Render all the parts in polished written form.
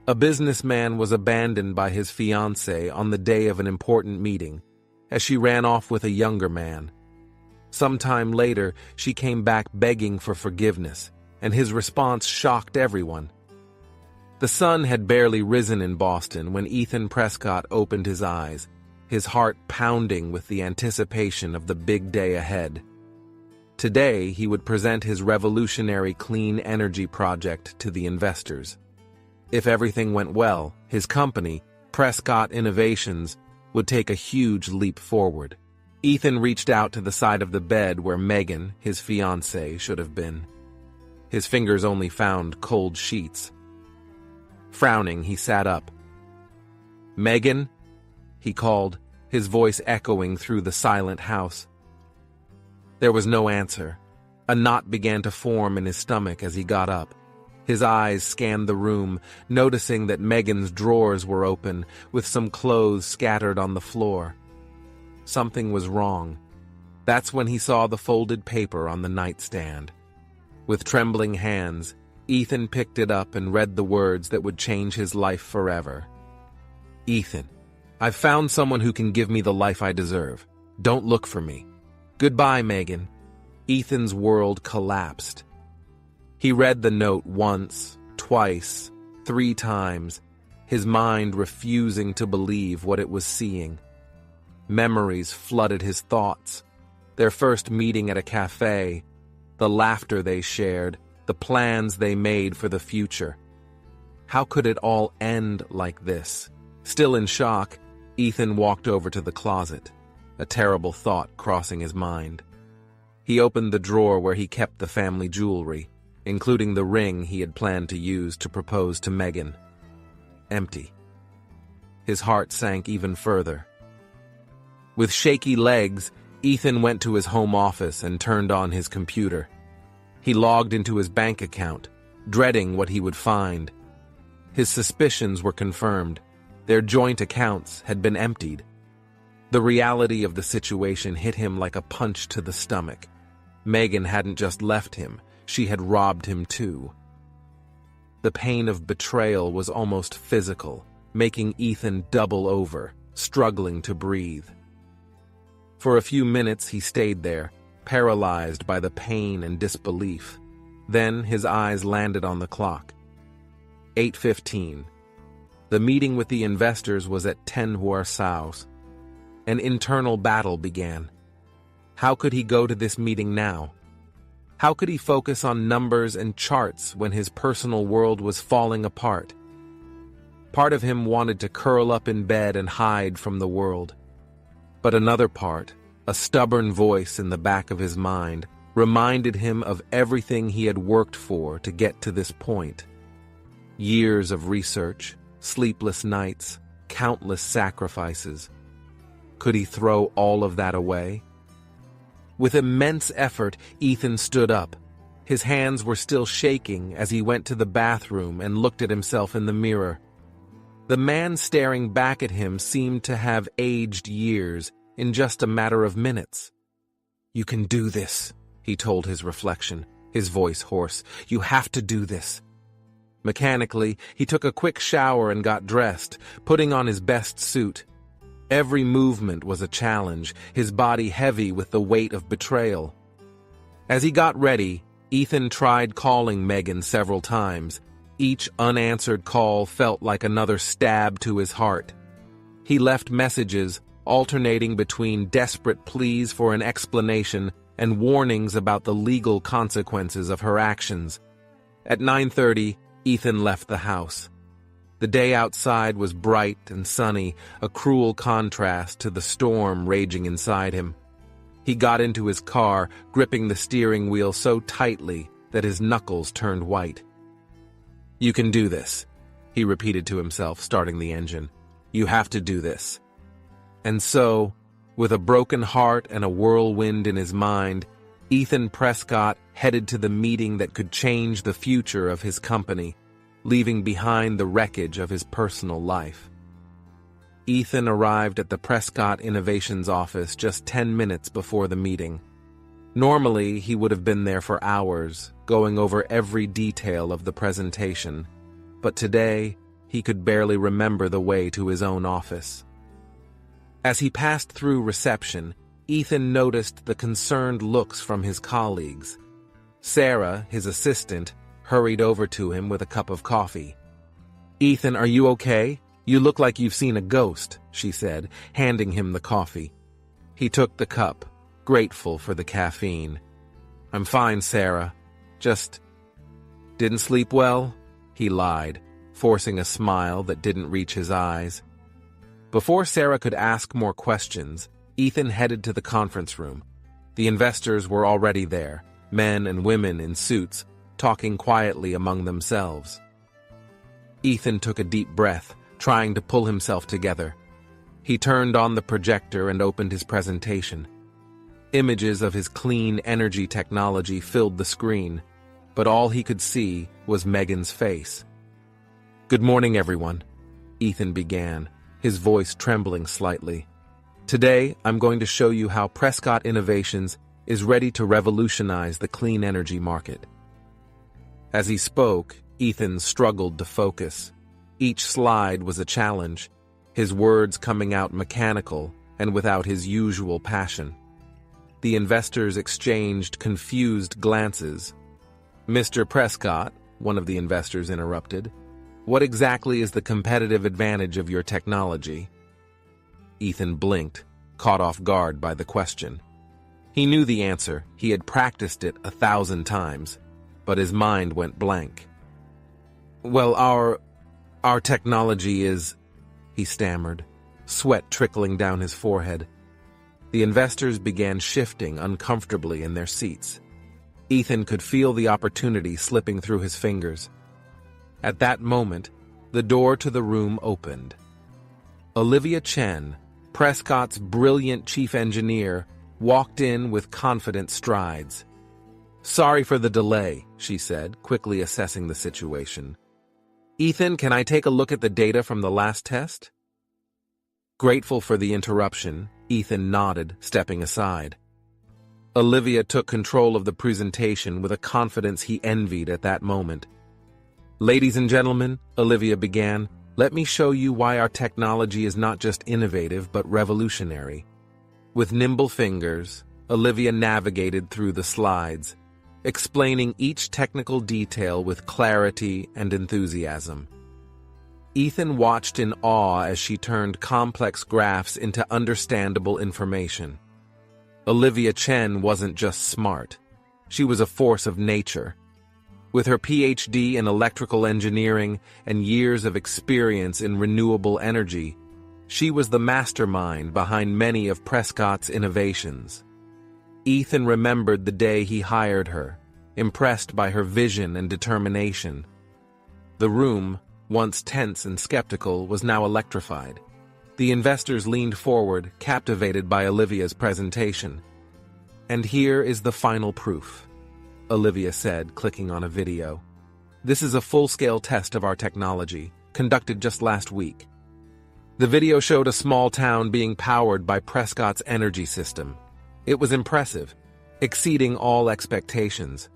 A businessman was abandoned by his fiancée on the day of an important meeting, as she ran off with a younger man. Sometime later, she came back begging for forgiveness, and his response shocked everyone. The sun had barely risen in Boston when Ethan Prescott opened his eyes, his heart pounding with the anticipation of the big day ahead. Today, he would present his revolutionary clean energy project to the investors. If everything went well, his company, Prescott Innovations, would take a huge leap forward. Ethan reached out to the side of the bed where Megan, his fiancée, should have been. His fingers only found cold sheets. Frowning, he sat up. "Megan?" he called, his voice echoing through the silent house. There was no answer. A knot began to form in his stomach as he got up. His eyes scanned the room, noticing that Megan's drawers were open, with some clothes scattered on the floor. Something was wrong. That's when he saw the folded paper on the nightstand. With trembling hands, Ethan picked it up and read the words that would change his life forever. "Ethan, I've found someone who can give me the life I deserve. Don't look for me. Goodbye, Megan." Ethan's world collapsed. He read the note once, twice, 3 times, his mind refusing to believe what it was seeing. Memories flooded his thoughts. Their first meeting at a cafe, the laughter they shared, the plans they made for the future. How could it all end like this? Still in shock, Ethan walked over to the closet, a terrible thought crossing his mind. He opened the drawer where he kept the family jewelry, including the ring he had planned to use to propose to Megan. Empty. His heart sank even further. With shaky legs, Ethan went to his home office and turned on his computer. He logged into his bank account, dreading what he would find. His suspicions were confirmed. Their joint accounts had been emptied. The reality of the situation hit him like a punch to the stomach. Megan hadn't just left him, she had robbed him too. The pain of betrayal was almost physical, making Ethan double over, struggling to breathe. For a few minutes he stayed there, paralyzed by the pain and disbelief. Then his eyes landed on the clock. 8:15. The meeting with the investors was at 10 Warsaus. An internal battle began. How could he go to this meeting now? How could he focus on numbers and charts when his personal world was falling apart? Part of him wanted to curl up in bed and hide from the world. But another part, a stubborn voice in the back of his mind, reminded him of everything he had worked for to get to this point. Years of research, sleepless nights, countless sacrifices. Could he throw all of that away? With immense effort, Ethan stood up. His hands were still shaking as he went to the bathroom and looked at himself in the mirror. The man staring back at him seemed to have aged years in just a matter of minutes. "You can do this," he told his reflection, his voice hoarse. "You have to do this." Mechanically, he took a quick shower and got dressed, putting on his best suit. Every movement was a challenge, his body heavy with the weight of betrayal. As he got ready, Ethan tried calling Megan several times. Each unanswered call felt like another stab to his heart. He left messages, alternating between desperate pleas for an explanation and warnings about the legal consequences of her actions. At 9:30, Ethan left the house. The day outside was bright and sunny, a cruel contrast to the storm raging inside him. He got into his car, gripping the steering wheel so tightly that his knuckles turned white. "You can do this," he repeated to himself, starting the engine. "You have to do this." And so, with a broken heart and a whirlwind in his mind, Ethan Prescott headed to the meeting that could change the future of his company, leaving behind the wreckage of his personal life. Ethan arrived at the Prescott Innovations office just 10 minutes before the meeting. Normally, he would have been there for hours, going over every detail of the presentation. But today, he could barely remember the way to his own office. As he passed through reception, Ethan noticed the concerned looks from his colleagues. Sarah, his assistant, hurried over to him with a cup of coffee. "Ethan, are you okay? You look like you've seen a ghost," she said, handing him the coffee. He took the cup, grateful for the caffeine. "I'm fine, Sarah. Just didn't sleep well?" he lied, forcing a smile that didn't reach his eyes. Before Sarah could ask more questions, Ethan headed to the conference room. The investors were already there, men and women in suits, talking quietly among themselves. Ethan took a deep breath, trying to pull himself together. He turned on the projector and opened his presentation. Images of his clean energy technology filled the screen, but all he could see was Megan's face. "Good morning, everyone," Ethan began, his voice trembling slightly. "Today, I'm going to show you how Prescott Innovations is ready to revolutionize the clean energy market." As he spoke, Ethan struggled to focus. Each slide was a challenge, his words coming out mechanical and without his usual passion. The investors exchanged confused glances. "Mr. Prescott," one of the investors interrupted, "what exactly is the competitive advantage of your technology?" Ethan blinked, caught off guard by the question. He knew the answer, he had practiced it 1,000 times, but his mind went blank. "Well, our technology is," he stammered, sweat trickling down his forehead. The investors began shifting uncomfortably in their seats. Ethan could feel the opportunity slipping through his fingers. At that moment, the door to the room opened. Olivia Chen, Prescott's brilliant chief engineer, walked in with confident strides. "Sorry for the delay," she said, quickly assessing the situation. "Ethan, can I take a look at the data from the last test?" Grateful for the interruption, Ethan nodded, stepping aside. Olivia took control of the presentation with a confidence he envied at that moment. "Ladies and gentlemen," Olivia began, "let me show you why our technology is not just innovative but revolutionary." With nimble fingers, Olivia navigated through the slides, explaining each technical detail with clarity and enthusiasm. Ethan watched in awe as she turned complex graphs into understandable information. Olivia Chen wasn't just smart. She was a force of nature. With her PhD in electrical engineering and years of experience in renewable energy, she was the mastermind behind many of Prescott's innovations. Ethan remembered the day he hired her, impressed by her vision and determination. The room, once tense and skeptical, was now electrified. The investors leaned forward, captivated by Olivia's presentation. "And here is the final proof," Olivia said, clicking on a video. "This is a full-scale test of our technology, conducted just last week." The video showed a small town being powered by Prescott's energy system. It was impressive, exceeding all expectations.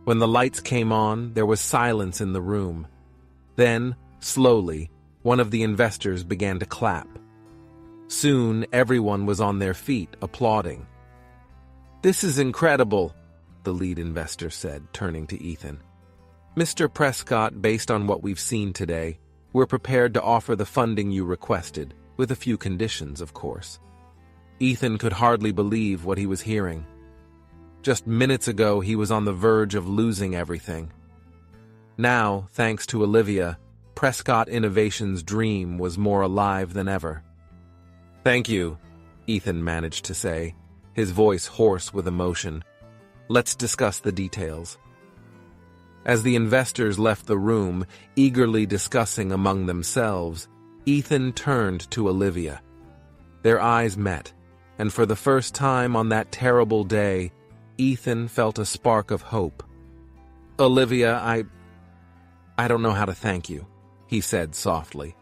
When the lights came on, there was silence in the room. Then, slowly, one of the investors began to clap. Soon, everyone was on their feet, applauding. "This is incredible," the lead investor said, turning to Ethan. "Mr. Prescott, based on what we've seen today, we're prepared to offer the funding you requested, with a few conditions, of course." Ethan could hardly believe what he was hearing. Just minutes ago, he was on the verge of losing everything. Now, thanks to Olivia, Prescott Innovations' dream was more alive than ever. "Thank you," Ethan managed to say, his voice hoarse with emotion. "Let's discuss the details." As the investors left the room, eagerly discussing among themselves, Ethan turned to Olivia. Their eyes met, and for the first time on that terrible day, Ethan felt a spark of hope. "Olivia, I don't know how to thank you," he said softly.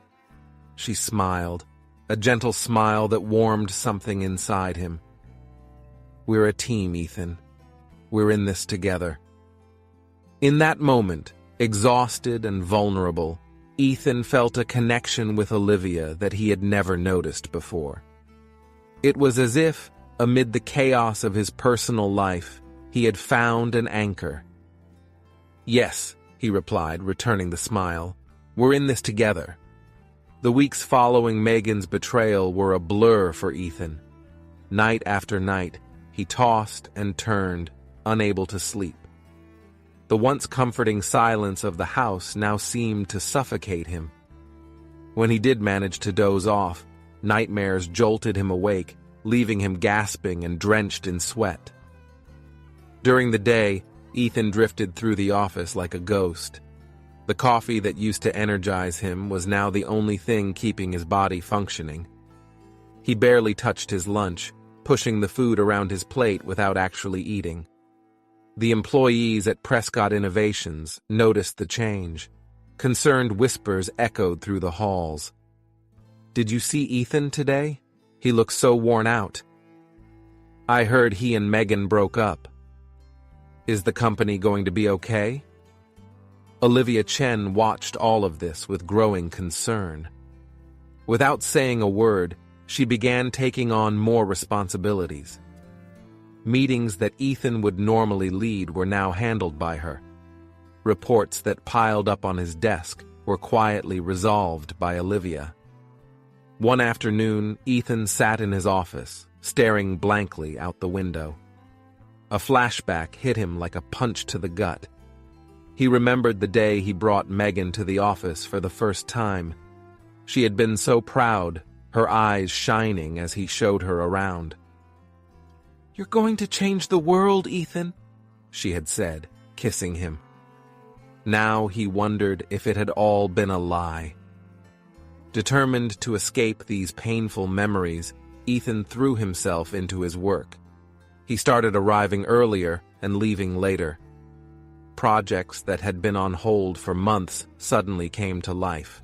She smiled, a gentle smile that warmed something inside him. "We're a team, Ethan. We're in this together." In that moment, exhausted and vulnerable, Ethan felt a connection with Olivia that he had never noticed before. It was as if, amid the chaos of his personal life, he had found an anchor. "Yes," he replied, returning the smile. "We're in this together." The weeks following Megan's betrayal were a blur for Ethan. Night after night, he tossed and turned, unable to sleep. The once comforting silence of the house now seemed to suffocate him. When he did manage to doze off, nightmares jolted him awake, leaving him gasping and drenched in sweat. During the day, Ethan drifted through the office like a ghost. The coffee that used to energize him was now the only thing keeping his body functioning. He barely touched his lunch, pushing the food around his plate without actually eating. The employees at Prescott Innovations noticed the change. Concerned whispers echoed through the halls. "Did you see Ethan today? He looks so worn out. I heard he and Megan broke up. Is the company going to be okay?" Olivia Chen watched all of this with growing concern. Without saying a word, she began taking on more responsibilities. Meetings that Ethan would normally lead were now handled by her. Reports that piled up on his desk were quietly resolved by Olivia. One afternoon, Ethan sat in his office, staring blankly out the window. A flashback hit him like a punch to the gut. He remembered the day he brought Megan to the office for the first time. She had been so proud, her eyes shining as he showed her around. "You're going to change the world, Ethan," she had said, kissing him. Now he wondered if it had all been a lie. Determined to escape these painful memories, Ethan threw himself into his work. He started arriving earlier and leaving later. Projects that had been on hold for months suddenly came to life.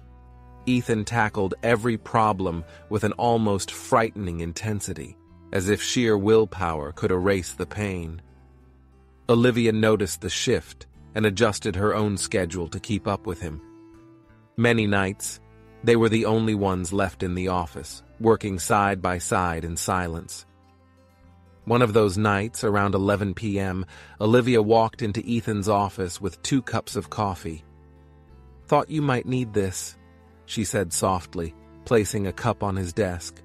Ethan tackled every problem with an almost frightening intensity, as if sheer willpower could erase the pain. Olivia noticed the shift and adjusted her own schedule to keep up with him. Many nights, they were the only ones left in the office, working side by side in silence. One of those nights, around 11 p.m., Olivia walked into Ethan's office with 2 cups of coffee. "Thought you might need this," she said softly, placing a cup on his desk.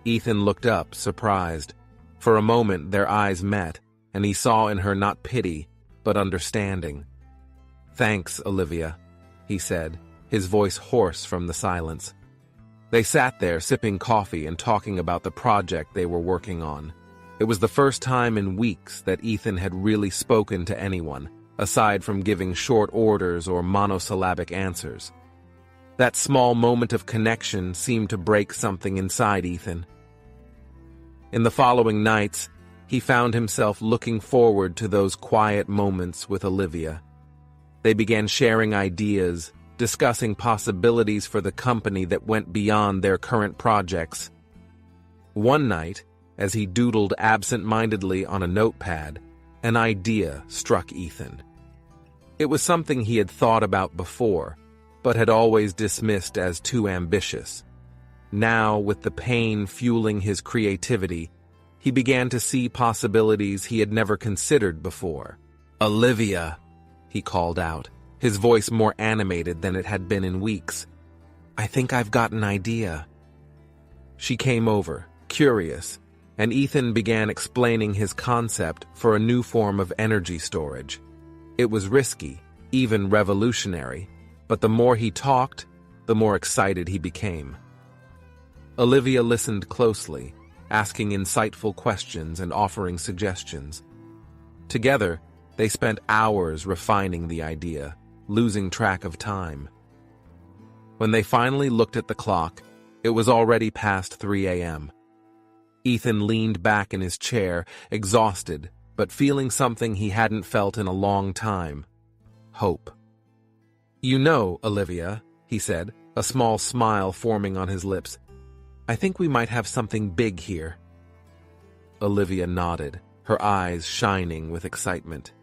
Ethan looked up, surprised. For a moment, their eyes met, and he saw in her not pity, but understanding. "Thanks, Olivia," he said, his voice hoarse from the silence. They sat there, sipping coffee and talking about the project they were working on. It was the first time in weeks that Ethan had really spoken to anyone, aside from giving short orders or monosyllabic answers. That small moment of connection seemed to break something inside Ethan. In the following nights, he found himself looking forward to those quiet moments with Olivia. They began sharing ideas, discussing possibilities for the company that went beyond their current projects. One night, as he doodled absent-mindedly on a notepad, an idea struck Ethan. It was something he had thought about before, but had always dismissed as too ambitious. Now, with the pain fueling his creativity, he began to see possibilities he had never considered before. "Olivia," he called out, his voice more animated than it had been in weeks. "I think I've got an idea." She came over, curious, and Ethan began explaining his concept for a new form of energy storage. It was risky, even revolutionary, but the more he talked, the more excited he became. Olivia listened closely, asking insightful questions and offering suggestions. Together, they spent hours refining the idea, losing track of time. When they finally looked at the clock, it was already past 3 a.m. Ethan leaned back in his chair, exhausted, but feeling something he hadn't felt in a long time: hope. "You know, Olivia," he said, a small smile forming on his lips, "I think we might have something big here." Olivia nodded, her eyes shining with excitement.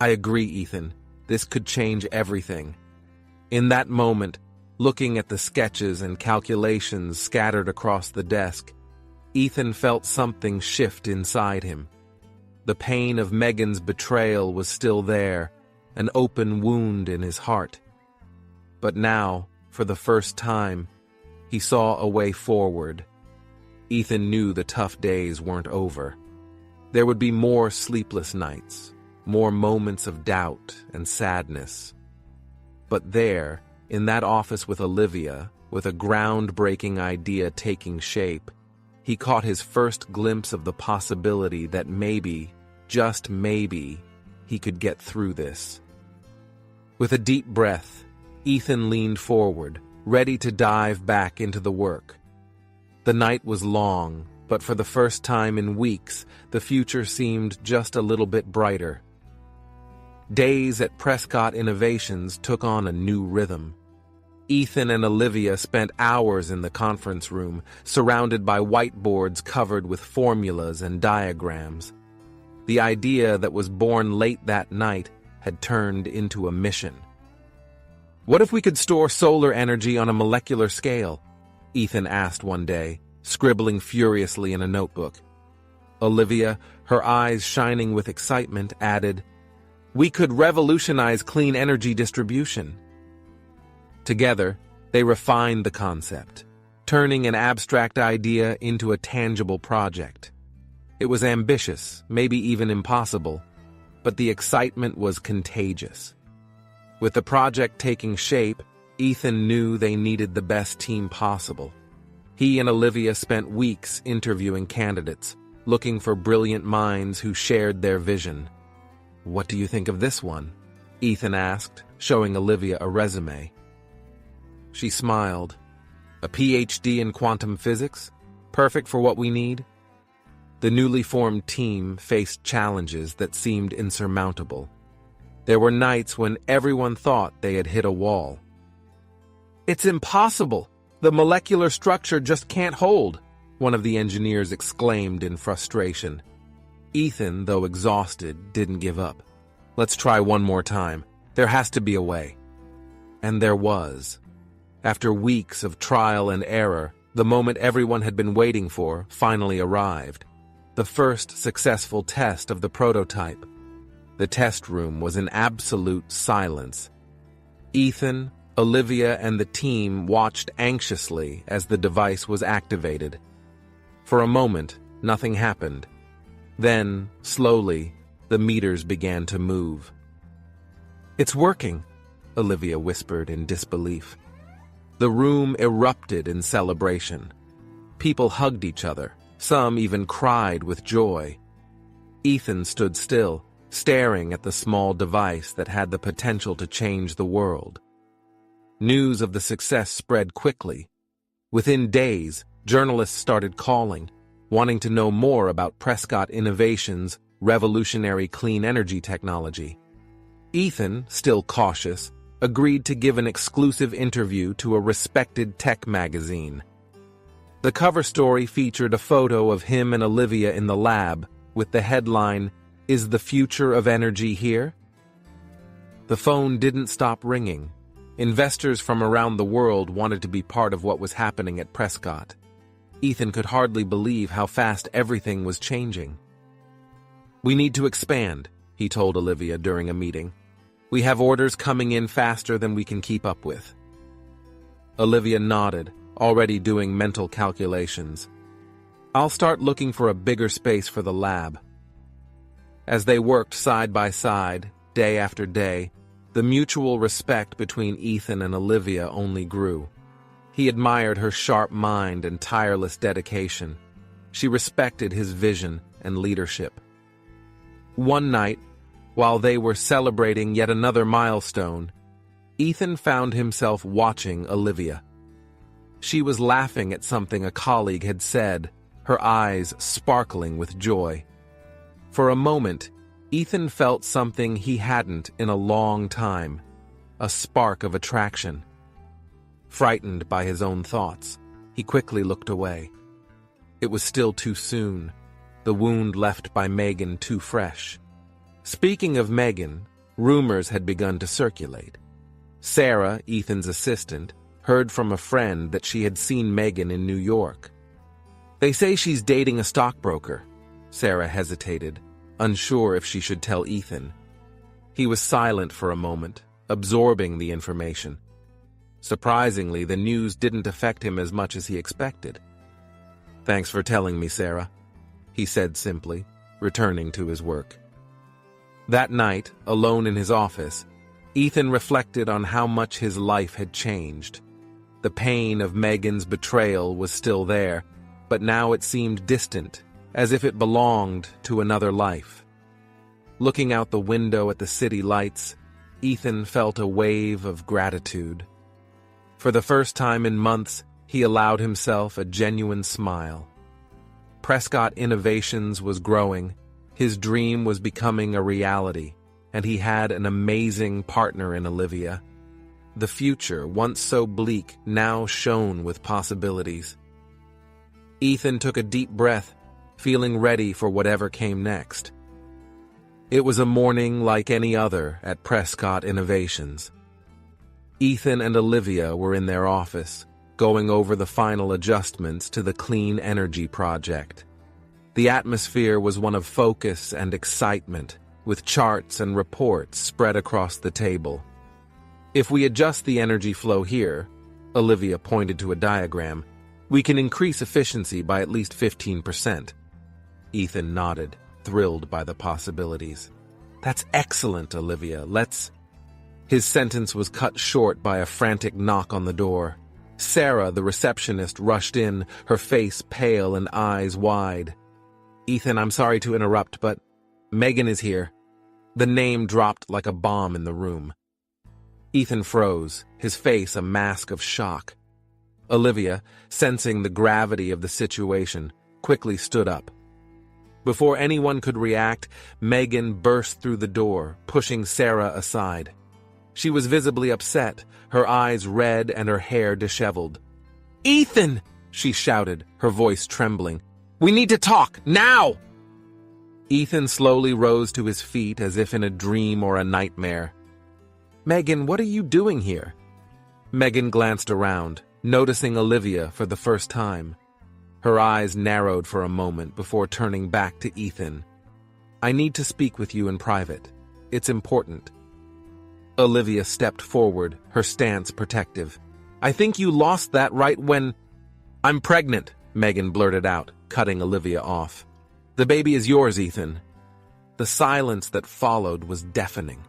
"I agree, Ethan. This could change everything." In that moment, looking at the sketches and calculations scattered across the desk, Ethan felt something shift inside him. The pain of Megan's betrayal was still there, an open wound in his heart. But now, for the first time, he saw a way forward. Ethan knew the tough days weren't over. There would be more sleepless nights, more moments of doubt and sadness. But there, in that office with Olivia, with a groundbreaking idea taking shape, he caught his first glimpse of the possibility that maybe, just maybe, he could get through this. With a deep breath, Ethan leaned forward, ready to dive back into the work. The night was long, but for the first time in weeks, the future seemed just a little bit brighter. Days at Prescott Innovations took on a new rhythm. Ethan and Olivia spent hours in the conference room, surrounded by whiteboards covered with formulas and diagrams. The idea that was born late that night had turned into a mission. "What if we could store solar energy on a molecular scale?" Ethan asked one day, scribbling furiously in a notebook. Olivia, her eyes shining with excitement, added, "We could revolutionize clean energy distribution." Together, they refined the concept, turning an abstract idea into a tangible project. It was ambitious, maybe even impossible, but the excitement was contagious. With the project taking shape, Ethan knew they needed the best team possible. He and Olivia spent weeks interviewing candidates, looking for brilliant minds who shared their vision. "What do you think of this one?" Ethan asked, showing Olivia a resume. She smiled. "A PhD in quantum physics? Perfect for what we need?" The newly formed team faced challenges that seemed insurmountable. There were nights when everyone thought they had hit a wall. "It's impossible! The molecular structure just can't hold," one of the engineers exclaimed in frustration. Ethan, though exhausted, didn't give up. "Let's try one more time. There has to be a way." And there was. After weeks of trial and error, the moment everyone had been waiting for finally arrived. The first successful test of the prototype. The test room was in absolute silence. Ethan, Olivia, and the team watched anxiously as the device was activated. For a moment, nothing happened. Then, slowly, the meters began to move. "It's working," Olivia whispered in disbelief. The room erupted in celebration. People hugged each other. Some even cried with joy. Ethan stood still, staring at the small device that had the potential to change the world. News of the success spread quickly. Within days, journalists started calling, wanting to know more about Prescott Innovations' revolutionary clean energy technology. Ethan, still cautious, agreed to give an exclusive interview to a respected tech magazine. The cover story featured a photo of him and Olivia in the lab, with the headline, "Is the future of energy here?" The phone didn't stop ringing. Investors from around the world wanted to be part of what was happening at Prescott. Ethan could hardly believe how fast everything was changing. "We need to expand," he told Olivia during a meeting. "We have orders coming in faster than we can keep up with." Olivia nodded, already doing mental calculations. "I'll start looking for a bigger space for the lab." As they worked side by side, day after day, the mutual respect between Ethan and Olivia only grew. He admired her sharp mind and tireless dedication. She respected his vision and leadership. One night, while they were celebrating yet another milestone, Ethan found himself watching Olivia. She was laughing at something a colleague had said, her eyes sparkling with joy. For a moment, Ethan felt something he hadn't in a long time, a spark of attraction. Frightened by his own thoughts, he quickly looked away. It was still too soon, the wound left by Megan too fresh. Speaking of Megan, rumors had begun to circulate. Sarah, Ethan's assistant, heard from a friend that she had seen Megan in New York. They say she's dating a stockbroker. Sarah hesitated, unsure if she should tell Ethan. He was silent for a moment, absorbing the information. Surprisingly, the news didn't affect him as much as he expected. "Thanks for telling me, Sarah," he said simply, returning to his work. That night, alone in his office, Ethan reflected on how much his life had changed. The pain of Megan's betrayal was still there, but now it seemed distant, as if it belonged to another life. Looking out the window at the city lights, Ethan felt a wave of gratitude. For the first time in months, he allowed himself a genuine smile. Prescott Innovations was growing, his dream was becoming a reality, and he had an amazing partner in Olivia. The future, once so bleak, now shone with possibilities. Ethan took a deep breath, feeling ready for whatever came next. It was a morning like any other at Prescott Innovations. Ethan and Olivia were in their office, going over the final adjustments to the clean energy project. The atmosphere was one of focus and excitement, with charts and reports spread across the table. "If we adjust the energy flow here," Olivia pointed to a diagram, "we can increase efficiency by at least 15%. Ethan nodded, thrilled by the possibilities. "That's excellent, Olivia. Let's—" His sentence was cut short by a frantic knock on the door. Sarah, the receptionist, rushed in, her face pale and eyes wide. "Ethan, I'm sorry to interrupt, but Megan is here." The name dropped like a bomb in the room. Ethan froze, his face a mask of shock. Olivia, sensing the gravity of the situation, quickly stood up. Before anyone could react, Megan burst through the door, pushing Sarah aside. She was visibly upset, her eyes red and her hair disheveled. "Ethan!" she shouted, her voice trembling. "We need to talk, now!" Ethan slowly rose to his feet as if in a dream or a nightmare. "Megan, what are you doing here?" Megan glanced around, noticing Olivia for the first time. Her eyes narrowed for a moment before turning back to Ethan. "I need to speak with you in private. It's important." Olivia stepped forward, her stance protective. "I think you lost that right when—" "I'm pregnant," Megan blurted out, cutting Olivia off. "The baby is yours, Ethan." The silence that followed was deafening.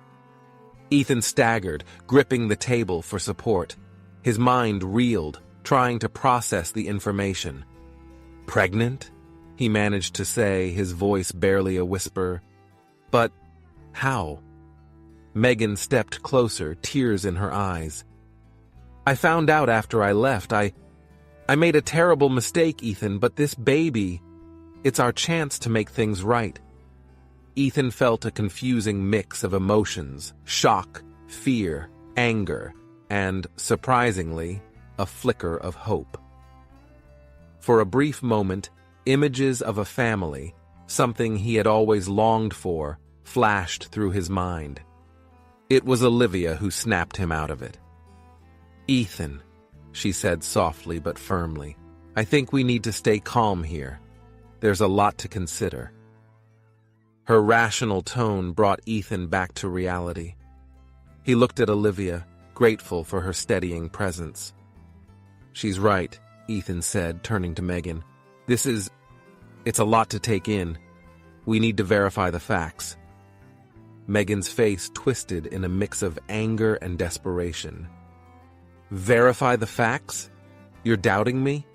Ethan staggered, gripping the table for support. His mind reeled, trying to process the information. "Pregnant?" he managed to say, his voice barely a whisper. "But how?" Megan stepped closer, tears in her eyes. "I found out after I left. I made a terrible mistake, Ethan, but this baby, it's our chance to make things right." Ethan felt a confusing mix of emotions, shock, fear, anger, and, surprisingly, a flicker of hope. For a brief moment, images of a family, something he had always longed for, flashed through his mind. It was Olivia who snapped him out of it. "Ethan," she said softly but firmly, "I think we need to stay calm here. There's a lot to consider." Her rational tone brought Ethan back to reality. He looked at Olivia, grateful for her steadying presence. "She's right," Ethan said, turning to Megan. It's a lot to take in. We need to verify the facts." Megan's face twisted in a mix of anger and desperation. "Verify the facts? You're doubting me?"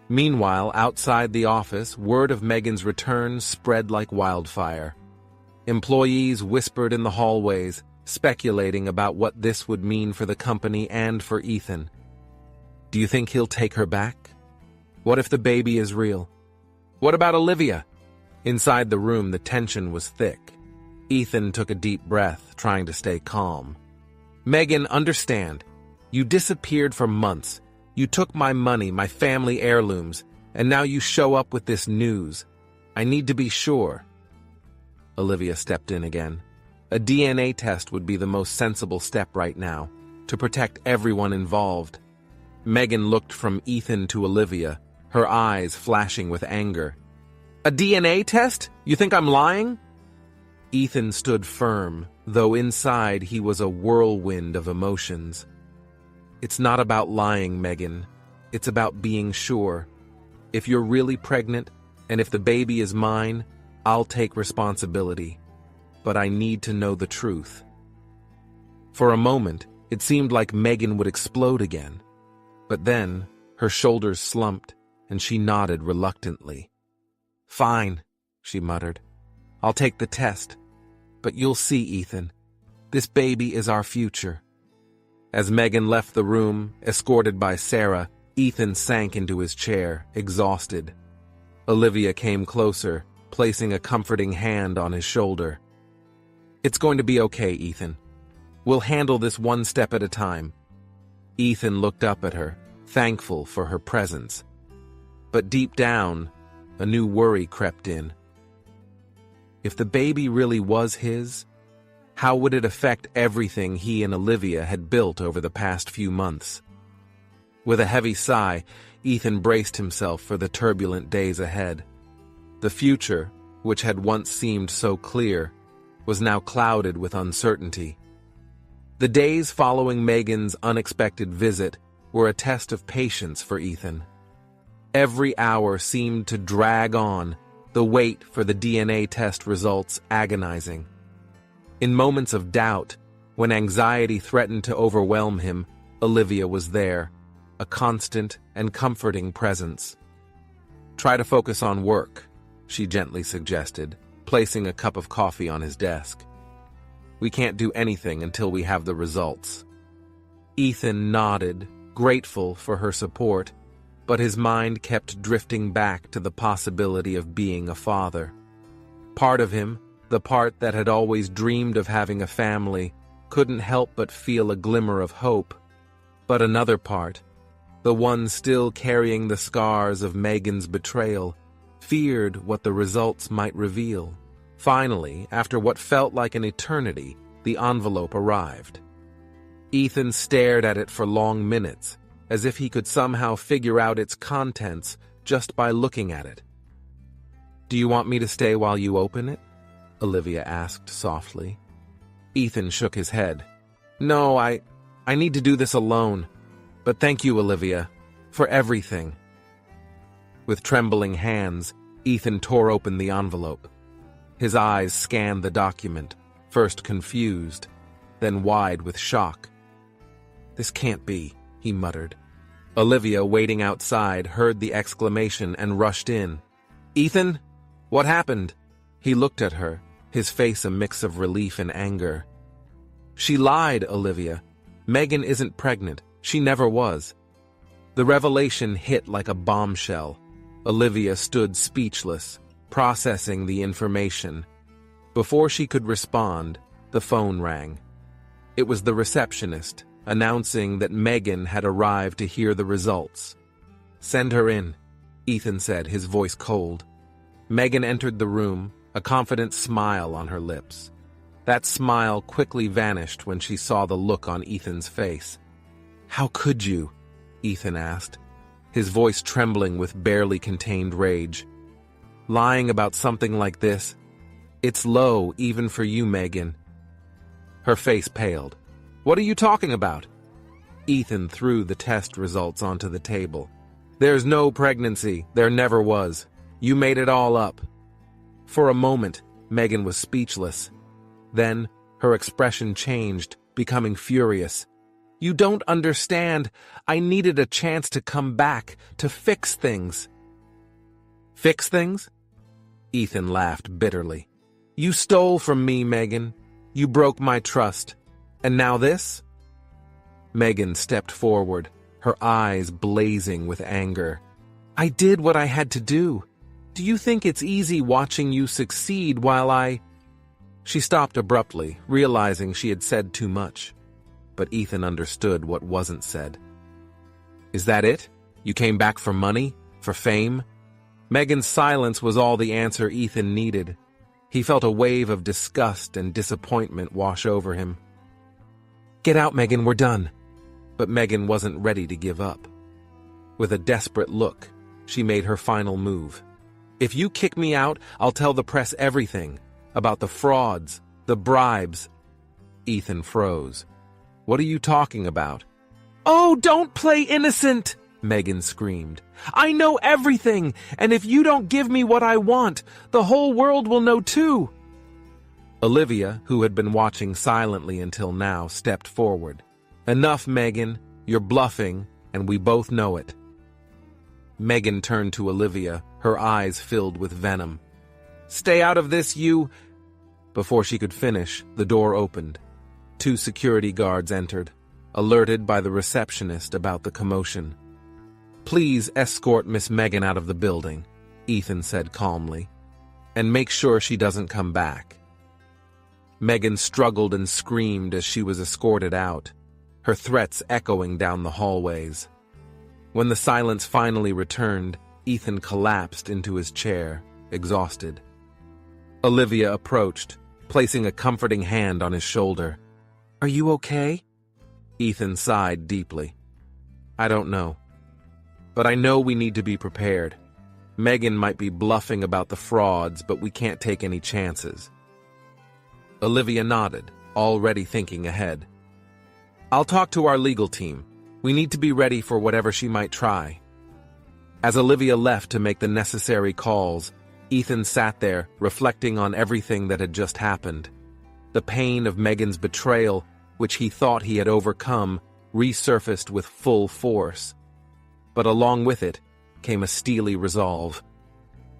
Meanwhile, outside the office, word of Megan's return spread like wildfire. Employees whispered in the hallways, speculating about what this would mean for the company and for Ethan. Do you think he'll take her back? What if the baby is real? What about Olivia? Inside the room, the tension was thick. Ethan took a deep breath, trying to stay calm. "Megan, understand. You disappeared for months. You took my money, my family heirlooms, and now you show up with this news. I need to be sure." Olivia stepped in again. A DNA test would be the most sensible step right now, to protect everyone involved. Megan looked from Ethan to Olivia, her eyes flashing with anger. A DNA test? You think I'm lying? Ethan stood firm, though inside he was a whirlwind of emotions. It's not about lying, Megan. It's about being sure. If you're really pregnant, and if the baby is mine, I'll take responsibility. But I need to know the truth. For a moment, it seemed like Megan would explode again. But then, her shoulders slumped, and she nodded reluctantly. Fine, she muttered. I'll take the test. But you'll see, Ethan. This baby is our future. As Megan left the room, escorted by Sarah, Ethan sank into his chair, exhausted. Olivia came closer, placing a comforting hand on his shoulder. It's going to be okay, Ethan. We'll handle this one step at a time. Ethan looked up at her, thankful for her presence. But deep down, a new worry crept in. If the baby really was his, how would it affect everything he and Olivia had built over the past few months? With a heavy sigh, Ethan braced himself for the turbulent days ahead. The future, which had once seemed so clear, was now clouded with uncertainty. The days following Megan's unexpected visit were a test of patience for Ethan. Every hour seemed to drag on, the wait for the DNA test results agonizing. In moments of doubt, when anxiety threatened to overwhelm him, Olivia was there, a constant and comforting presence. Try to focus on work, she gently suggested, placing a cup of coffee on his desk. We can't do anything until we have the results. Ethan nodded, grateful for her support, but his mind kept drifting back to the possibility of being a father. Part of him, the part that had always dreamed of having a family, couldn't help but feel a glimmer of hope. But another part, the one still carrying the scars of Megan's betrayal, feared what the results might reveal. Finally, after what felt like an eternity, the envelope arrived. Ethan stared at it for long minutes, as if he could somehow figure out its contents just by looking at it. Do you want me to stay while you open it? Olivia asked softly. Ethan shook his head. No, I need to do this alone. But thank you, Olivia, for everything. With trembling hands, Ethan tore open the envelope. His eyes scanned the document, first confused, then wide with shock. This can't be, he muttered. Olivia, waiting outside, heard the exclamation and rushed in. Ethan, what happened? He looked at her, his face a mix of relief and anger. She lied, Olivia. Megan isn't pregnant. She never was. The revelation hit like a bombshell. Olivia stood speechless, processing the information. Before she could respond, the phone rang. It was the receptionist, announcing that Megan had arrived to hear the results. Send her in, Ethan said, his voice cold. Megan entered the room, a confident smile on her lips. That smile quickly vanished when she saw the look on Ethan's face. How could you? Ethan asked, his voice trembling with barely contained rage. Lying about something like this? It's low even for you, Megan. Her face paled. What are you talking about? Ethan threw the test results onto the table. There's no pregnancy. There never was. You made it all up. For a moment, Megan was speechless. Then, her expression changed, becoming furious. You don't understand. I needed a chance to come back, to fix things. Fix things? Ethan laughed bitterly. You stole from me, Megan. You broke my trust. And now this? Megan stepped forward, her eyes blazing with anger. I did what I had to do. Do you think it's easy watching you succeed while I... She stopped abruptly, realizing she had said too much. But Ethan understood what wasn't said. Is that it? You came back for money? For fame? Megan's silence was all the answer Ethan needed. He felt a wave of disgust and disappointment wash over him. "Get out, Megan, we're done." But Megan wasn't ready to give up. With a desperate look, she made her final move. "If you kick me out, I'll tell the press everything. About the frauds, the bribes." Ethan froze. "What are you talking about?" "Oh, don't play innocent!" Megan screamed. "I know everything, and if you don't give me what I want, the whole world will know too." Olivia, who had been watching silently until now, stepped forward. "Enough, Megan. You're bluffing, and we both know it." Megan turned to Olivia, her eyes filled with venom. "Stay out of this, you—" Before she could finish, the door opened. 2 security guards entered, alerted by the receptionist about the commotion. "Please escort Miss Megan out of the building," Ethan said calmly, "and make sure she doesn't come back." Megan struggled and screamed as she was escorted out, her threats echoing down the hallways. When the silence finally returned, Ethan collapsed into his chair, exhausted. Olivia approached, placing a comforting hand on his shoulder. "Are you okay?" Ethan sighed deeply. "I don't know. But I know we need to be prepared. Megan might be bluffing about the frauds, but we can't take any chances." Olivia nodded, already thinking ahead. "I'll talk to our legal team. We need to be ready for whatever she might try." As Olivia left to make the necessary calls, Ethan sat there, reflecting on everything that had just happened. The pain of Megan's betrayal, which he thought he had overcome, resurfaced with full force. But along with it came a steely resolve.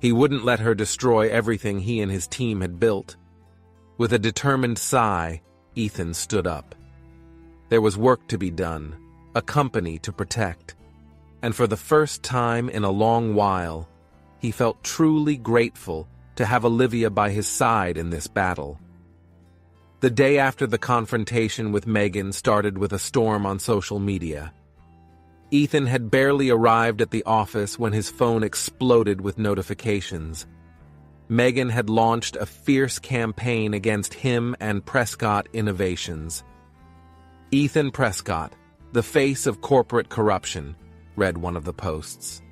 He wouldn't let her destroy everything he and his team had built. With a determined sigh, Ethan stood up. There was work to be done, a company to protect. And for the first time in a long while, he felt truly grateful to have Olivia by his side in this battle. The day after the confrontation with Megan started with a storm on social media. Ethan had barely arrived at the office when his phone exploded with notifications. Megan had launched a fierce campaign against him and Prescott Innovations. "Ethan Prescott, the face of corporate corruption," read one of the posts.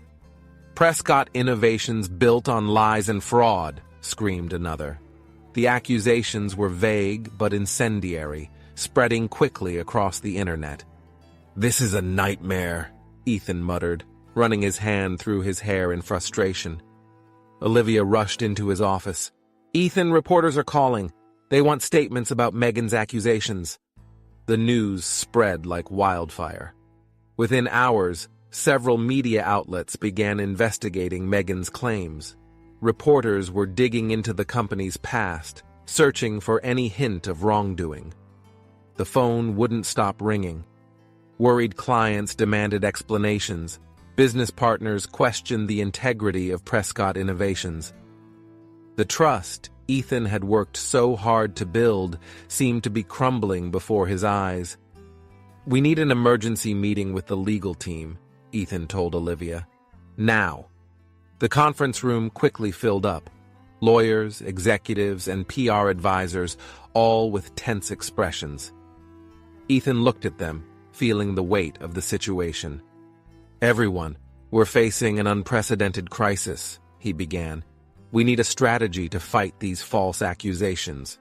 "Prescott Innovations built on lies and fraud," screamed another. The accusations were vague but incendiary, spreading quickly across the internet. "This is a nightmare," Ethan muttered, running his hand through his hair in frustration. Olivia rushed into his office. "Ethan, reporters are calling. They want statements about Megan's accusations." The news spread like wildfire. Within hours, several media outlets began investigating Megan's claims. Reporters were digging into the company's past, searching for any hint of wrongdoing. The phone wouldn't stop ringing. Worried clients demanded explanations. Business partners questioned the integrity of Prescott Innovations. The trust Ethan had worked so hard to build seemed to be crumbling before his eyes. "We need an emergency meeting with the legal team," Ethan told Olivia. "Now." The conference room quickly filled up. Lawyers, executives, and PR advisors, all with tense expressions. Ethan looked at them, feeling the weight of the situation. "Everyone, we're facing an unprecedented crisis," he began. "We need a strategy to fight these false accusations."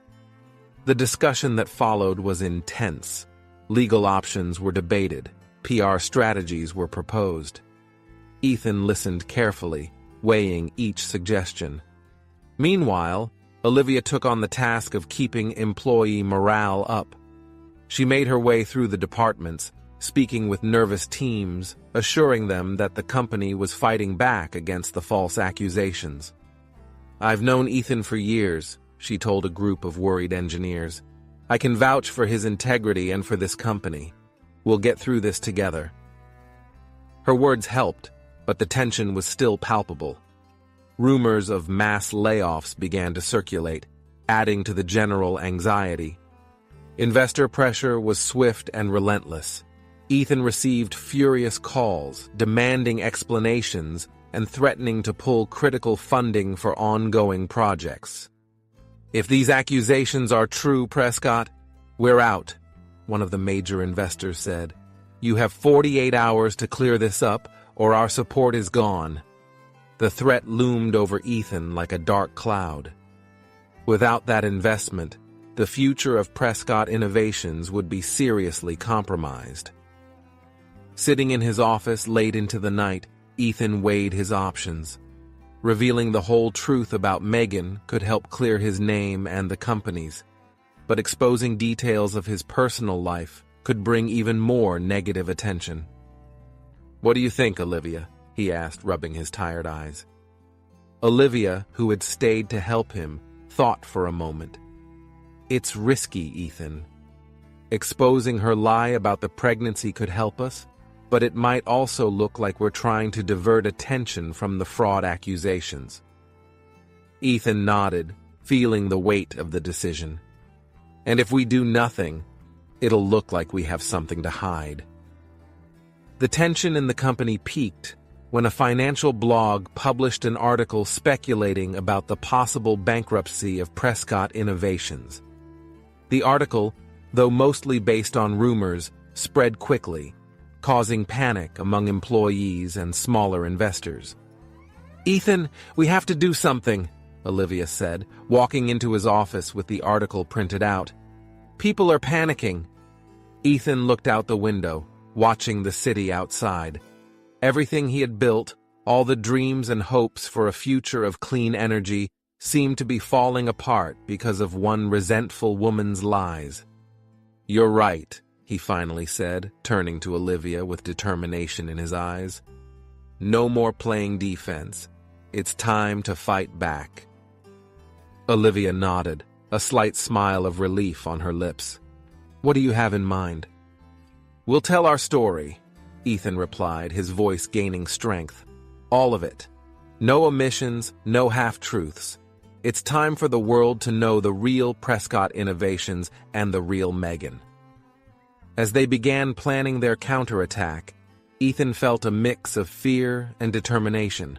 The discussion that followed was intense. Legal options were debated. PR strategies were proposed. Ethan listened carefully, weighing each suggestion. Meanwhile, Olivia took on the task of keeping employee morale up. She made her way through the departments, speaking with nervous teams, assuring them that the company was fighting back against the false accusations. "I've known Ethan for years," she told a group of worried engineers. "I can vouch for his integrity and for this company. We'll get through this together." Her words helped, but the tension was still palpable. Rumors of mass layoffs began to circulate, adding to the general anxiety. Investor pressure was swift and relentless. Ethan received furious calls, demanding explanations and threatening to pull critical funding for ongoing projects. If these accusations are true, Prescott, we're out, one of the major investors said. You have 48 hours to clear this up, or our support is gone. The threat loomed over Ethan like a dark cloud. Without that investment, the future of Prescott Innovations would be seriously compromised. Sitting in his office late into the night, Ethan weighed his options. Revealing the whole truth about Megan could help clear his name and the company's, but exposing details of his personal life could bring even more negative attention. "What do you think, Olivia?" he asked, rubbing his tired eyes. Olivia, who had stayed to help him, thought for a moment. "It's risky, Ethan. Exposing her lie about the pregnancy could help us, but it might also look like we're trying to divert attention from the fraud accusations." Ethan nodded, feeling the weight of the decision. "And if we do nothing, it'll look like we have something to hide." The tension in the company peaked when a financial blog published an article speculating about the possible bankruptcy of Prescott Innovations. The article, though mostly based on rumors, spread quickly, causing panic among employees and smaller investors. "Ethan, we have to do something," Olivia said, walking into his office with the article printed out. "People are panicking." Ethan looked out the window, watching the city outside. Everything he had built, all the dreams and hopes for a future of clean energy, seemed to be falling apart because of one resentful woman's lies. "You're right," he finally said, turning to Olivia with determination in his eyes. "No more playing defense. It's time to fight back." Olivia nodded, a slight smile of relief on her lips. "What do you have in mind?" "We'll tell our story," Ethan replied, his voice gaining strength. "All of it. No omissions, no half-truths. It's time for the world to know the real Prescott Innovations and the real Megan." As they began planning their counterattack, Ethan felt a mix of fear and determination.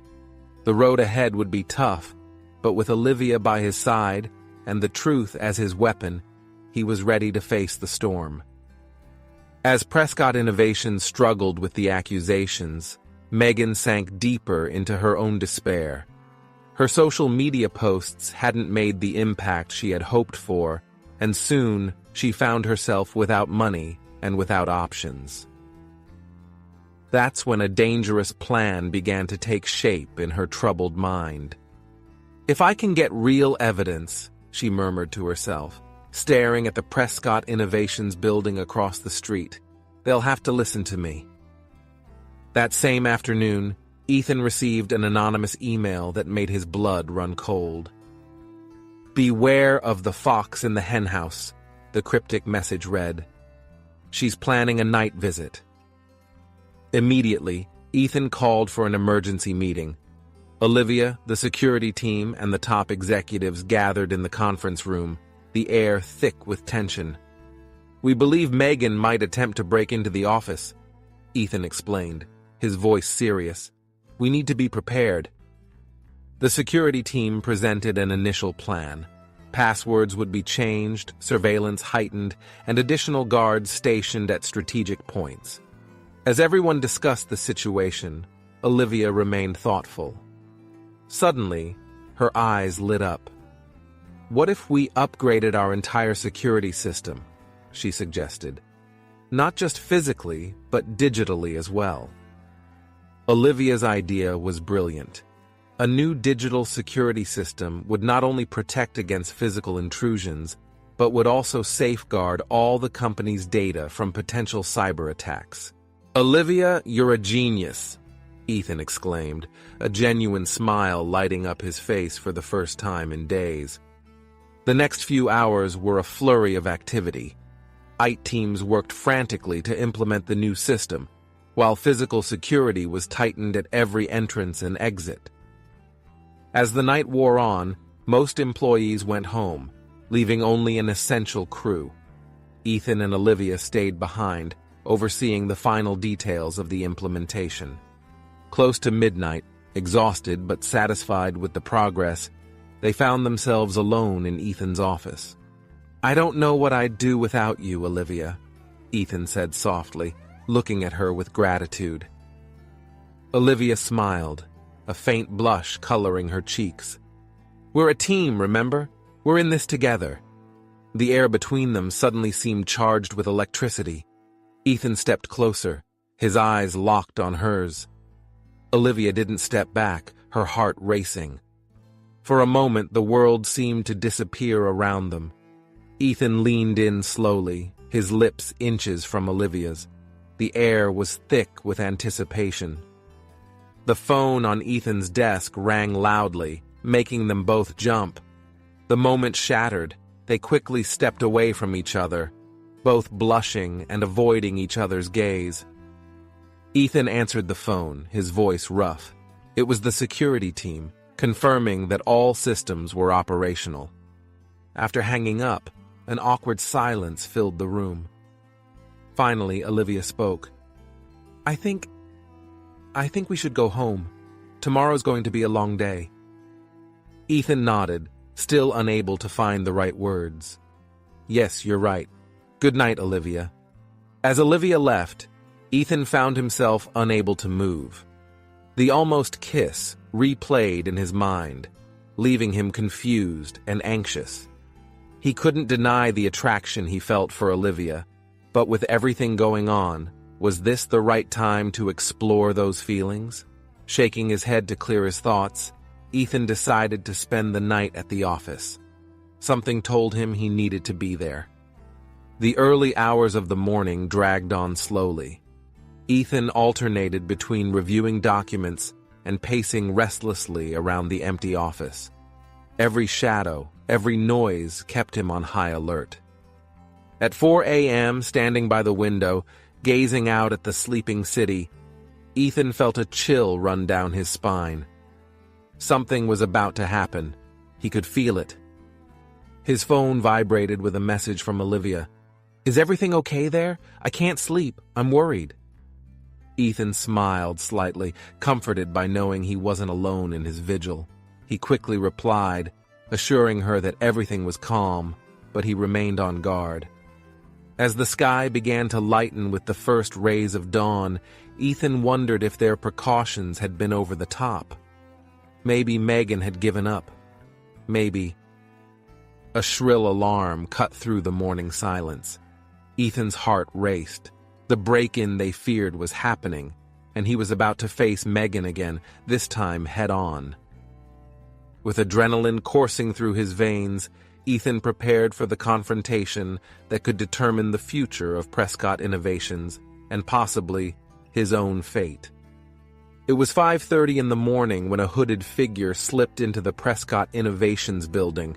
The road ahead would be tough, but with Olivia by his side and the truth as his weapon, he was ready to face the storm. As Prescott Innovations struggled with the accusations, Megan sank deeper into her own despair. Her social media posts hadn't made the impact she had hoped for, and soon she found herself without money and without options. That's when a dangerous plan began to take shape in her troubled mind. "If I can get real evidence," she murmured to herself, staring at the Prescott Innovations building across the street, "they'll have to listen to me." That same afternoon, Ethan received an anonymous email that made his blood run cold. "Beware of the fox in the henhouse," the cryptic message read. "She's planning a night visit." Immediately, Ethan called for an emergency meeting. Olivia, the security team, and the top executives gathered in the conference room, the air thick with tension. "We believe Megan might attempt to break into the office," Ethan explained, his voice serious. "We need to be prepared." The security team presented an initial plan. Passwords would be changed, surveillance heightened, and additional guards stationed at strategic points. As everyone discussed the situation, Olivia remained thoughtful. Suddenly, her eyes lit up. "What if we upgraded our entire security system?" she suggested. "Not just physically, but digitally as well." Olivia's idea was brilliant. A new digital security system would not only protect against physical intrusions, but would also safeguard all the company's data from potential cyber attacks. "Olivia, you're a genius," Ethan exclaimed, a genuine smile lighting up his face for the first time in days. The next few hours were a flurry of activity. IT teams worked frantically to implement the new system, while physical security was tightened at every entrance and exit. As the night wore on, most employees went home, leaving only an essential crew. Ethan and Olivia stayed behind, overseeing the final details of the implementation. Close to midnight, exhausted but satisfied with the progress, They found themselves alone in Ethan's office. "I don't know what I'd do without you, Olivia," Ethan said softly, looking at her with gratitude. Olivia smiled, a faint blush coloring her cheeks. "We're a team, remember? We're in this together." The air between them suddenly seemed charged with electricity. Ethan stepped closer, his eyes locked on hers. Olivia didn't step back, her heart racing. For a moment, the world seemed to disappear around them. Ethan leaned in slowly, his lips inches from Olivia's. The air was thick with anticipation. The phone on Ethan's desk rang loudly, making them both jump. The moment shattered, they quickly stepped away from each other, both blushing and avoiding each other's gaze. Ethan answered the phone, his voice rough. It was the security team, confirming that all systems were operational. After hanging up, an awkward silence filled the room. Finally, Olivia spoke. I think we should go home. Tomorrow's going to be a long day." Ethan nodded, still unable to find the right words. "Yes, you're right. Good night, Olivia." As Olivia left, Ethan found himself unable to move. The almost kiss replayed in his mind, leaving him confused and anxious. He couldn't deny the attraction he felt for Olivia, but with everything going on, was this the right time to explore those feelings? Shaking his head to clear his thoughts, Ethan decided to spend the night at the office. Something told him he needed to be there. The early hours of the morning dragged on slowly. Ethan alternated between reviewing documents and pacing restlessly around the empty office. Every shadow, every noise kept him on high alert. At 4 a.m., standing by the window, gazing out at the sleeping city, Ethan felt a chill run down his spine. Something was about to happen. He could feel it. His phone vibrated with a message from Olivia. "Is everything okay there? I can't sleep. I'm worried." Ethan smiled slightly, comforted by knowing he wasn't alone in his vigil. He quickly replied, assuring her that everything was calm, but he remained on guard. As the sky began to lighten with the first rays of dawn, Ethan wondered if their precautions had been over the top. Maybe Megan had given up. Maybe. A shrill alarm cut through the morning silence. Ethan's heart raced. The break-in they feared was happening, and he was about to face Megan again, this time head-on. With adrenaline coursing through his veins, Ethan prepared for the confrontation that could determine the future of Prescott Innovations, and possibly his own fate. It was 5:30 in the morning when a hooded figure slipped into the Prescott Innovations building.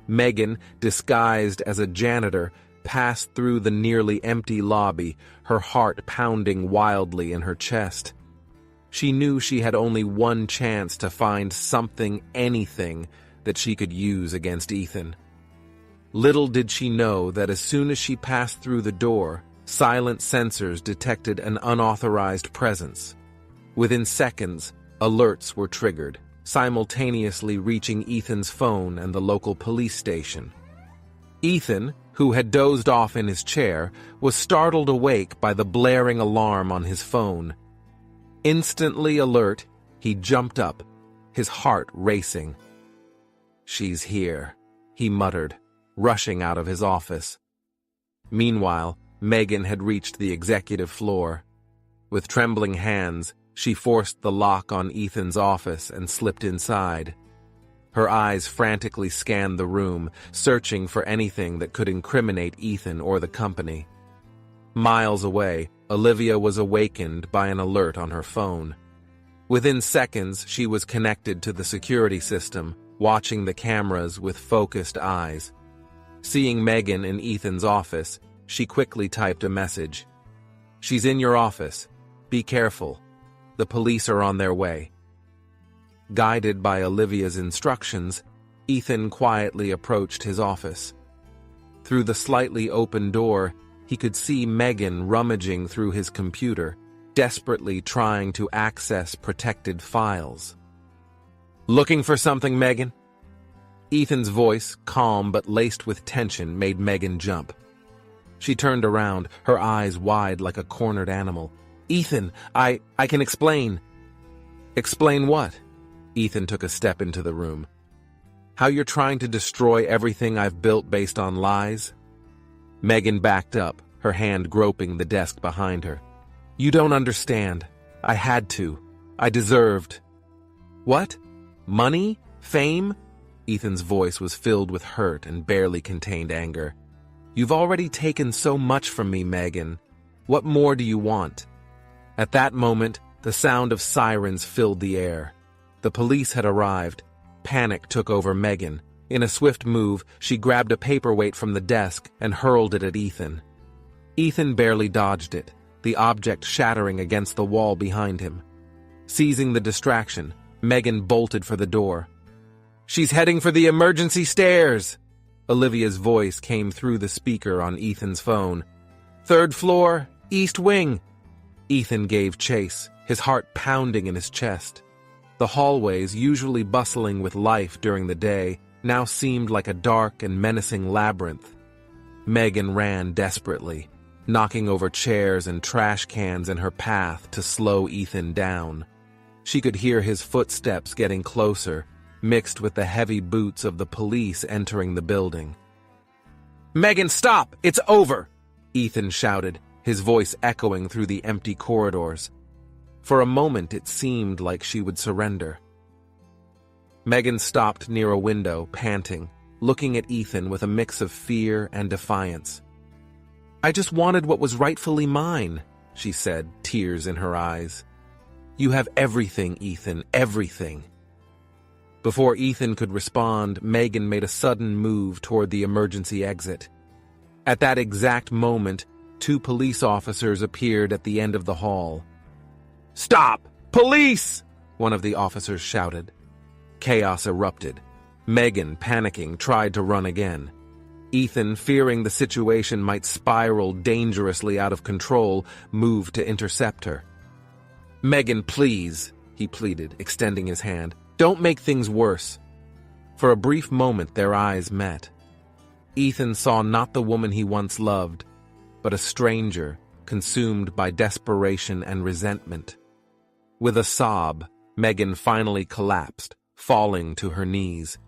Megan, disguised as a janitor, passed through the nearly empty lobby, her heart pounding wildly in her chest. She knew she had only one chance to find something, anything, that she could use against Ethan. Little did she know that as soon as she passed through the door, silent sensors detected an unauthorized presence. Within seconds, alerts were triggered, simultaneously reaching Ethan's phone and the local police station. Ethan, who had dozed off in his chair, was startled awake by the blaring alarm on his phone. Instantly alert, he jumped up, his heart racing. "She's here," he muttered, rushing out of his office. Meanwhile, Megan had reached the executive floor. With trembling hands, she forced the lock on Ethan's office and slipped inside. Her eyes frantically scanned the room, searching for anything that could incriminate Ethan or the company. Miles away, Olivia was awakened by an alert on her phone. Within seconds, she was connected to the security system, watching the cameras with focused eyes. Seeing Megan in Ethan's office, she quickly typed a message. "She's in your office. Be careful. The police are on their way." Guided by Olivia's instructions, Ethan quietly approached his office. Through the slightly open door, he could see Megan rummaging through his computer, desperately trying to access protected files. "Looking for something, Megan?" Ethan's voice, calm but laced with tension, made Megan jump. She turned around, her eyes wide like a cornered animal. "Ethan, I can explain." "Explain what?" Ethan took a step into the room. "How you're trying to destroy everything I've built based on lies?" Megan backed up, her hand groping the desk behind her. "You don't understand. I had to. I deserved." "What? Money? Fame?" Ethan's voice was filled with hurt and barely contained anger. "You've already taken so much from me, Megan. What more do you want?" At that moment, the sound of sirens filled the air. The police had arrived. Panic took over Megan. In a swift move, she grabbed a paperweight from the desk and hurled it at Ethan. Ethan barely dodged it, the object shattering against the wall behind him. Seizing the distraction, Megan bolted for the door. "She's heading for the emergency stairs!" Olivia's voice came through the speaker on Ethan's phone. "Third floor, east wing." Ethan gave chase, his heart pounding in his chest. The hallways, usually bustling with life during the day, now seemed like a dark and menacing labyrinth. Megan ran desperately, knocking over chairs and trash cans in her path to slow Ethan down. She could hear his footsteps getting closer, mixed with the heavy boots of the police entering the building. "Megan, stop! It's over!" Ethan shouted, his voice echoing through the empty corridors. For a moment it seemed like she would surrender. Megan stopped near a window, panting, looking at Ethan with a mix of fear and defiance. "I just wanted what was rightfully mine," she said, tears in her eyes. "You have everything, Ethan, everything." Before Ethan could respond, Megan made a sudden move toward the emergency exit. At that exact moment, 2 police officers appeared at the end of the hall. "Stop! Police!" one of the officers shouted. Chaos erupted. Megan, panicking, tried to run again. Ethan, fearing the situation might spiral dangerously out of control, moved to intercept her. "Megan, please," he pleaded, extending his hand. "Don't make things worse." For a brief moment their eyes met. Ethan saw not the woman he once loved, but a stranger consumed by desperation and resentment. With a sob, Megan finally collapsed, falling to her knees.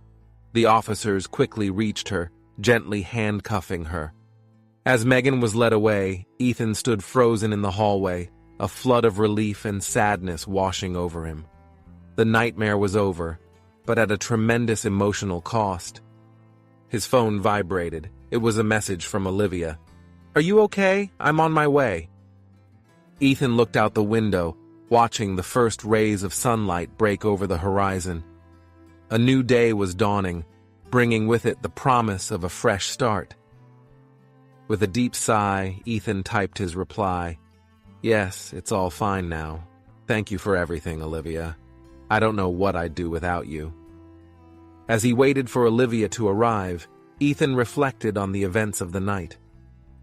The officers quickly reached her, gently handcuffing her. As Megan was led away, Ethan stood frozen in the hallway, a flood of relief and sadness washing over him. The nightmare was over, but at a tremendous emotional cost. His phone vibrated. It was a message from Olivia. "Are you okay? I'm on my way." Ethan looked out the window, watching the first rays of sunlight break over the horizon. A new day was dawning, bringing with it the promise of a fresh start. With a deep sigh, Ethan typed his reply. "Yes, it's all fine now. Thank you for everything, Olivia. I don't know what I'd do without you." As he waited for Olivia to arrive, Ethan reflected on the events of the night.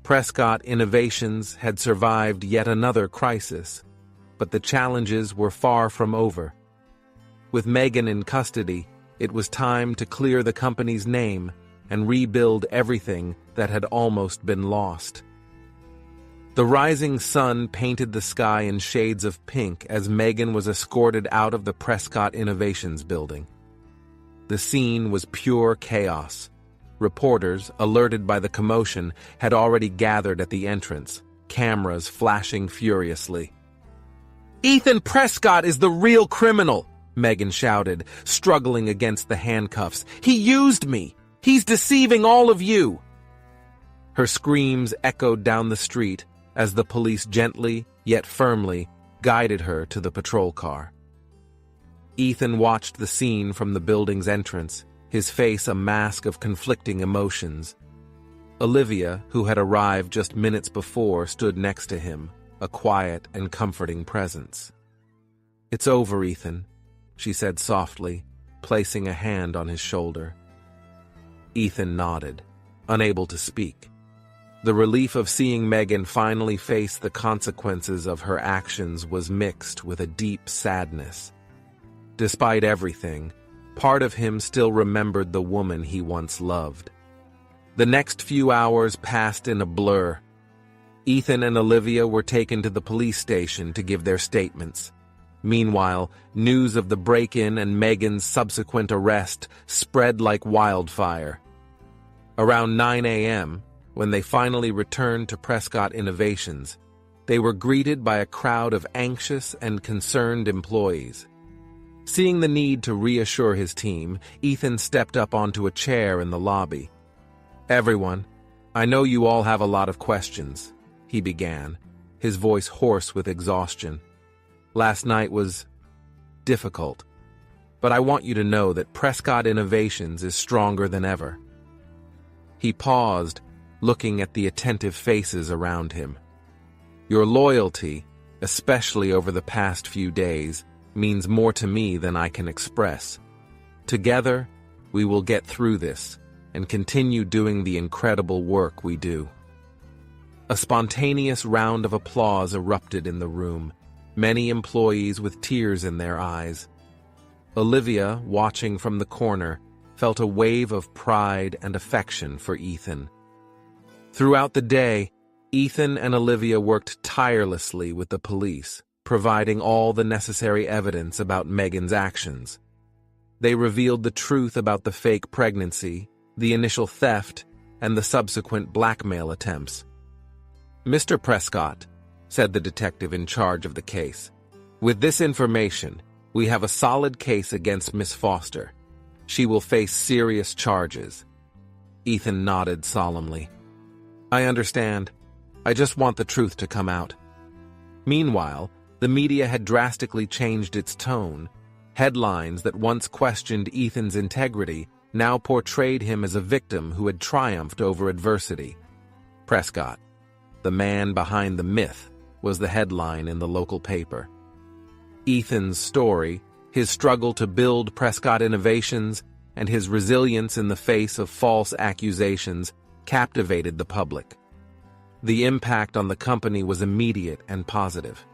Prescott Innovations had survived yet another crisis, but the challenges were far from over. With Megan in custody, it was time to clear the company's name and rebuild everything that had almost been lost. The rising sun painted the sky in shades of pink as Megan was escorted out of the Prescott Innovations building. The scene was pure chaos. Reporters, alerted by the commotion, had already gathered at the entrance, cameras flashing furiously. "Ethan Prescott is the real criminal!" Megan shouted, struggling against the handcuffs. "He used me! He's deceiving all of you!" Her screams echoed down the street as the police gently, yet firmly, guided her to the patrol car. Ethan watched the scene from the building's entrance, his face a mask of conflicting emotions. Olivia, who had arrived just minutes before, stood next to him, a quiet and comforting presence. "It's over, Ethan," she said softly, placing a hand on his shoulder. Ethan nodded, unable to speak. The relief of seeing Megan finally face the consequences of her actions was mixed with a deep sadness. Despite everything, Part of him still remembered the woman he once loved. The next few hours passed in a blur. Ethan and Olivia were taken to the police station to give their statements. Meanwhile, news of the break-in and Megan's subsequent arrest spread like wildfire. Around 9 a.m., when they finally returned to Prescott Innovations, they were greeted by a crowd of anxious and concerned employees. Seeing the need to reassure his team, Ethan stepped up onto a chair in the lobby. "Everyone, I know you all have a lot of questions," he began, his voice hoarse with exhaustion. "Last night was difficult, but I want you to know that Prescott Innovations is stronger than ever." He paused, looking at the attentive faces around him. "Your loyalty, especially over the past few days, means more to me than I can express. Together, we will get through this and continue doing the incredible work we do." A spontaneous round of applause erupted in the room, many employees with tears in their eyes. Olivia, watching from the corner, felt a wave of pride and affection for Ethan. Throughout the day, Ethan and Olivia worked tirelessly with the police, providing all the necessary evidence about Megan's actions. They revealed the truth about the fake pregnancy, the initial theft, and the subsequent blackmail attempts. "Mr. Prescott," said the detective in charge of the case, "with this information, we have a solid case against Miss Foster. She will face serious charges." Ethan nodded solemnly. "I understand. I just want the truth to come out." Meanwhile, the media had drastically changed its tone. Headlines that once questioned Ethan's integrity now portrayed him as a victim who had triumphed over adversity. "Prescott, the man behind the myth," was the headline in the local paper. Ethan's story, his struggle to build Prescott Innovations, and his resilience in the face of false accusations captivated the public. The impact on the company was immediate and positive.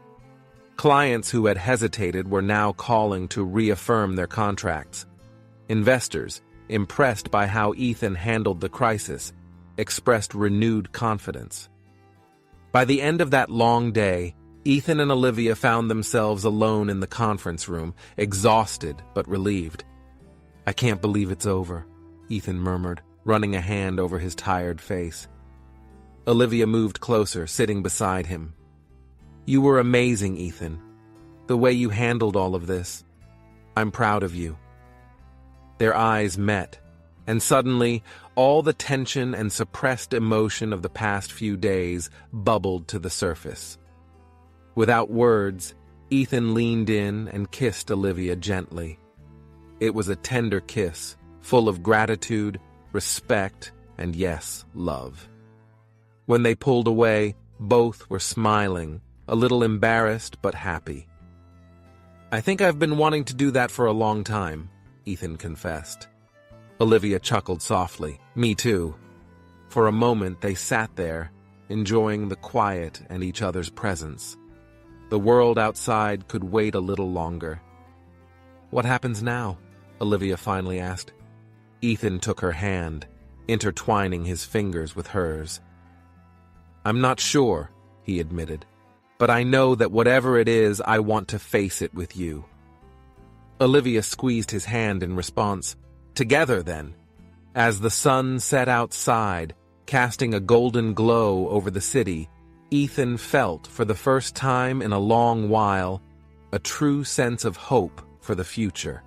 Clients who had hesitated were now calling to reaffirm their contracts. Investors, impressed by how Ethan handled the crisis, expressed renewed confidence. By the end of that long day, Ethan and Olivia found themselves alone in the conference room, exhausted but relieved. "I can't believe it's over," Ethan murmured, running a hand over his tired face. Olivia moved closer, sitting beside him. "You were amazing, Ethan. The way you handled all of this. I'm proud of you." Their eyes met, and suddenly, all the tension and suppressed emotion of the past few days bubbled to the surface. Without words, Ethan leaned in and kissed Olivia gently. It was a tender kiss, full of gratitude, respect, and yes, love. When they pulled away, both were smiling, a little embarrassed but happy. "I think I've been wanting to do that for a long time," Ethan confessed. Olivia chuckled softly. "Me too." For a moment they sat there, enjoying the quiet and each other's presence. The world outside could wait a little longer. "What happens now?" Olivia finally asked. Ethan took her hand, intertwining his fingers with hers. "I'm not sure," he admitted, "but I know that whatever it is, I want to face it with you." Olivia squeezed his hand in response. "Together, then." As the sun set outside, casting a golden glow over the city, Ethan felt, for the first time in a long while, a true sense of hope for the future.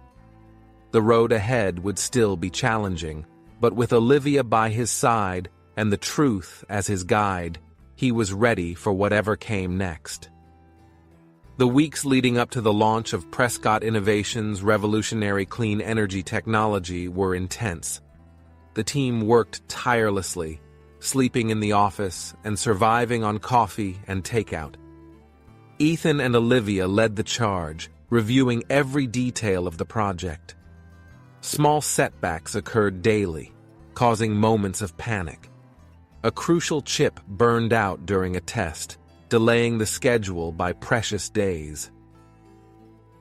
The road ahead would still be challenging, but with Olivia by his side and the truth as his guide, he was ready for whatever came next. The weeks leading up to the launch of Prescott Innovations' revolutionary clean energy technology were intense. The team worked tirelessly, sleeping in the office and surviving on coffee and takeout. Ethan and Olivia led the charge, reviewing every detail of the project. Small setbacks occurred daily, causing moments of panic. A crucial chip burned out during a test, delaying the schedule by precious days.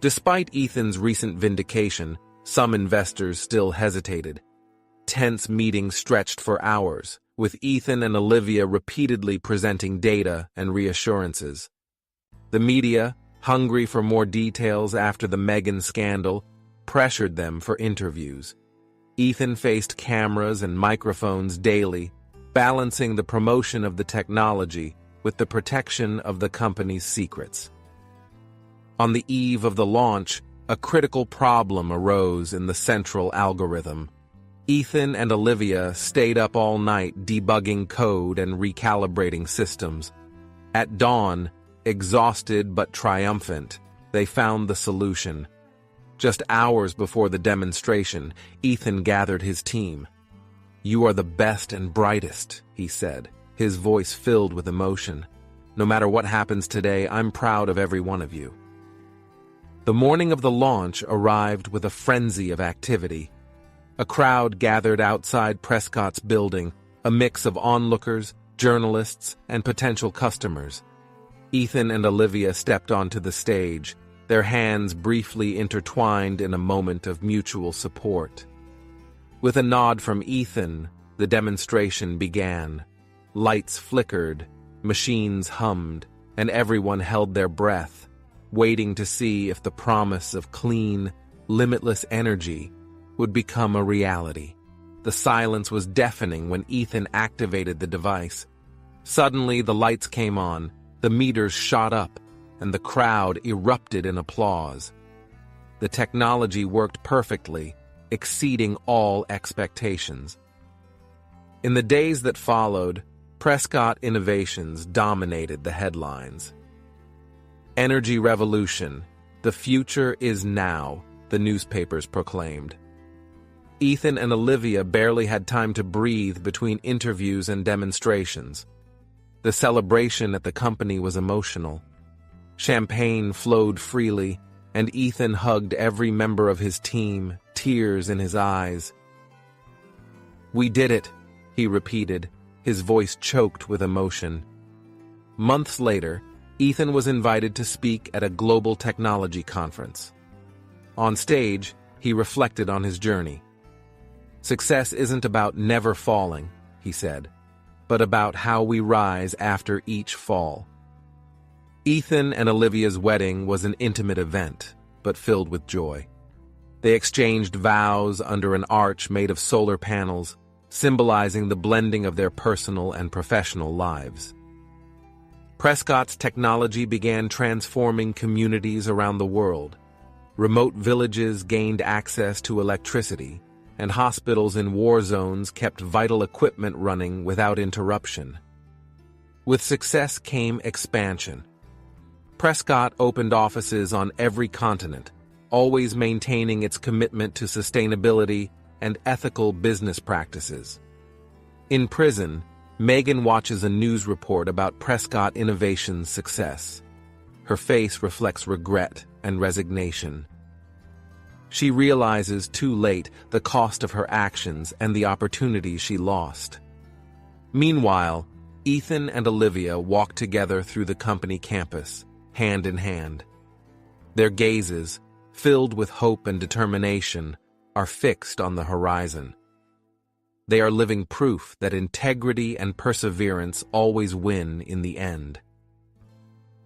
Despite Ethan's recent vindication, Some investors still hesitated. Tense meetings stretched for hours, with Ethan and Olivia repeatedly presenting data and reassurances. The media, hungry for more details after the Meghan scandal, pressured them for interviews. Ethan faced cameras and microphones daily, balancing the promotion of the technology with the protection of the company's secrets. On the eve of the launch, a critical problem arose in the central algorithm. Ethan and Olivia stayed up all night debugging code and recalibrating systems. At dawn, exhausted but triumphant, they found the solution. Just hours before the demonstration, Ethan gathered his team. "You are the best and brightest," he said, his voice filled with emotion. "No matter what happens today, I'm proud of every one of you." The morning of the launch arrived with a frenzy of activity. A crowd gathered outside Prescott's building, a mix of onlookers, journalists, and potential customers. Ethan and Olivia stepped onto the stage, their hands briefly intertwined in a moment of mutual support. With a nod from Ethan, the demonstration began. Lights flickered, machines hummed, and everyone held their breath, waiting to see if the promise of clean, limitless energy would become a reality. The silence was deafening when Ethan activated the device. Suddenly, the lights came on, the meters shot up, and the crowd erupted in applause. The technology worked perfectly, exceeding all expectations. In the days that followed, Prescott innovations dominated the headlines. "Energy revolution. The future is now," the newspapers proclaimed. Ethan and Olivia barely had time to breathe between interviews and demonstrations. The celebration at the company was emotional. Champagne flowed freely, and Ethan hugged every member of his team, tears in his eyes. "We did it," he repeated, his voice choked with emotion. Months later, Ethan was invited to speak at a global technology conference. On stage, he reflected on his journey. "Success isn't about never falling," he said, "but about how we rise after each fall." Ethan and Olivia's wedding was an intimate event, but filled with joy. They exchanged vows under an arch made of solar panels, symbolizing the blending of their personal and professional lives. Prescott's technology began transforming communities around the world. Remote villages gained access to electricity, and hospitals in war zones kept vital equipment running without interruption. With success came expansion. Prescott opened offices on every continent, always maintaining its commitment to sustainability and ethical business practices. In prison, Meghan watches a news report about Prescott Innovations' success. Her face reflects regret and resignation. She realizes too late the cost of her actions and the opportunities she lost. Meanwhile, Ethan and Olivia walk together through the company campus, hand in hand. Their gazes, filled with hope and determination, are fixed on the horizon. They are living proof that integrity and perseverance always win in the end.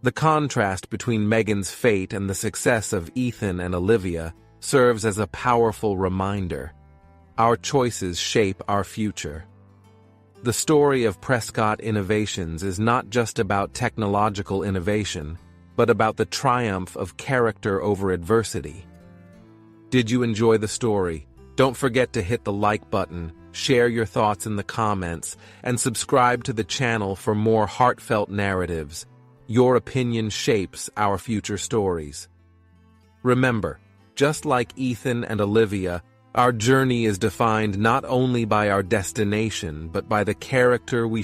The contrast between Meghan's fate and the success of Ethan and Olivia serves as a powerful reminder. Our choices shape our future. The story of Prescott Innovations is not just about technological innovation, but about the triumph of character over adversity. Did you enjoy the story? Don't forget to hit the like button, share your thoughts in the comments, and subscribe to the channel for more heartfelt narratives. Your opinion shapes our future stories. Remember, just like Ethan and Olivia, our journey is defined not only by our destination, but by the character we